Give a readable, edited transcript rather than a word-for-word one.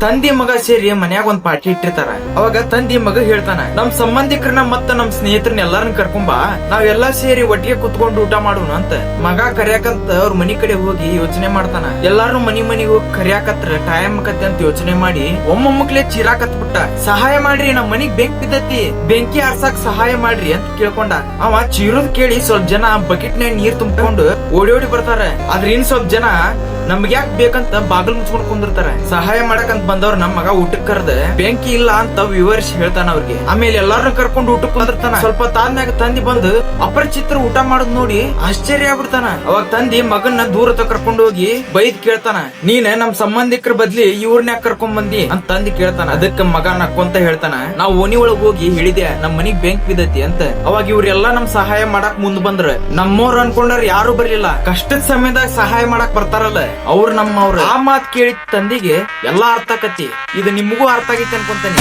ತಂದಿ ಮಗ ಸೇರಿ ಮನ್ಯಾಗ ಒಂದ್ ಪಾರ್ಟಿ ಇಟ್ಟಿರ್ತಾರ. ಅವಾಗ ತಂದಿ ಮಗ ಹೇಳ್ತಾನ, ನಮ್ ಸಂಬಂಧಿಕರನ್ನ ಮತ್ತ ನಮ್ ಸ್ನೇಹಿತರನ್ನ ಎಲ್ಲಾರನ್ನ ಕರ್ಕೊಂಬ, ನಾವೆಲ್ಲಾ ಸೇರಿ ಒಟ್ಟಿಗೆ ಕುತ್ಕೊಂಡು ಊಟ ಮಾಡೋಣ ಅಂತ. ಮಗ ಕರ್ಯಾಕಂತ ಅವ್ರ ಮನಿ ಕಡೆ ಹೋಗಿ ಯೋಚನೆ ಮಾಡ್ತಾನ. ಎಲ್ಲಾರು ಮನಿಗ್ ಹೋಗಿ ಕರ್ಯಾಕತ್ರ ಟೈಮ್ ಕತ್ತೆ ಅಂತ ಯೋಚನೆ ಮಾಡಿ ಒಮ್ಮೊಮ್ಮಕ್ಲೆ ಚೀರಾಕತ್ ಬಿಟ್ಟ. ಸಹಾಯ ಮಾಡ್ರಿ, ನಮ್ ಮನಿಗ್ ಬೆಂಕಿ ಬಿದ್ದತಿ, ಬೆಂಕಿ ಆರ್ಸಾಕ್ ಸಹಾಯ ಮಾಡ್ರಿ ಅಂತ ಕೇಳ್ಕೊಂಡ. ಅವ ಚೀರೋದ್ ಕೇಳಿ ಸ್ವಲ್ಪ ಜನ ಬಕೆಟ್ ನ್ಯಾಗ ನೀರ್ ತುಂಬಿಕೊಂಡು ಓಡಿ ಬರ್ತಾರ. ಆದ್ರೆ ಇನ್ ಸ್ವಲ್ಪ ಜನ ನಮ್ಗೆ ಯಾಕೆ ಬೇಕಂತ ಬಾಗಿಲು ಮುಚ್ಕೊಂಡ್ ಕುಂದಿರ್ತಾರ. ಸಹಾಯ ಮಾಡಕಂತ ಬಂದವ್ರ ನಮ್ ಮಗ ಊಟಕ್ಕೆ ಕರ್ದ ಬೆಂಕಿ ಇಲ್ಲ ಅಂತ ವಿವರಿಸಿ ಹೇಳ್ತಾನ ಅವ್ರಿಗೆ. ಆಮೇಲೆ ಎಲ್ಲಾರನ್ನ ಕರ್ಕೊಂಡು ಊಟಕ್ಕೆ ಕುಂದಿರ್ತಾನ. ಸ್ವಲ್ಪ ತಾದ್ಮ್ಯಾಗ ತಂದಿ ಬಂದು ಅಪರಿಚಿತರ ಊಟ ಮಾಡೋದ್ ನೋಡಿ ಆಶ್ಚರ್ಯ ಆಗ್ಬಿಡ್ತಾನ. ಅವಾಗ ತಂದಿ ಮಗನ್ನ ದೂರ ಕರ್ಕೊಂಡು ಹೋಗಿ ಬೈದ್ ಕೇಳ್ತಾನ, ನೀನ್ ನಮ್ ಸಂಬಂಧಿಕರ ಬದ್ಲಿ ಇವ್ರನ್ಯಾಕ ಕರ್ಕೊಂಡ್ ಬಂದಿ ಅಂತ ತಂದಿ ಕೇಳ್ತಾನ. ಅದಕ್ಕ ಮಗ ನಕ್ಕೊಂತ ಹೇಳ್ತಾನ, ನಾವ್ ಓಣಿ ಒಳಗ್ ಹೋಗಿ ಹೇಳಿದೆ ನಮ್ ಮನಿಗ್ ಬೆಂಕಿ ಬಿದ್ದತಿ ಅಂತ. ಅವಾಗ ಇವ್ರೆಲ್ಲಾ ನಮ್ ಸಹಾಯ ಮಾಡಕ್ ಮುಂದ್ ಬಂದ್ರ. ನಮ್ಮವ್ರ ಅನ್ಕೊಂಡ್ರ ಯಾರು ಬರ್ಲಿಲ್ಲ. ಕಷ್ಟದ ಸಮಯದಾಗ ಸಹಾಯ ಮಾಡಕ್ ಬರ್ತಾರಲ್ಲ ಅವ್ರು ನಮ್ಮವ್ರ. ಆ ಮಾತ್ ಕೇಳಿದ ತಂದಿಗೆ ಎಲ್ಲಾ ಅರ್ಥ ಆಕತಿ. ಇದು ನಿಮಗೂ ಅರ್ಥ ಆಗೈತಿ ಅನ್ಕೊಂತಾನೆ.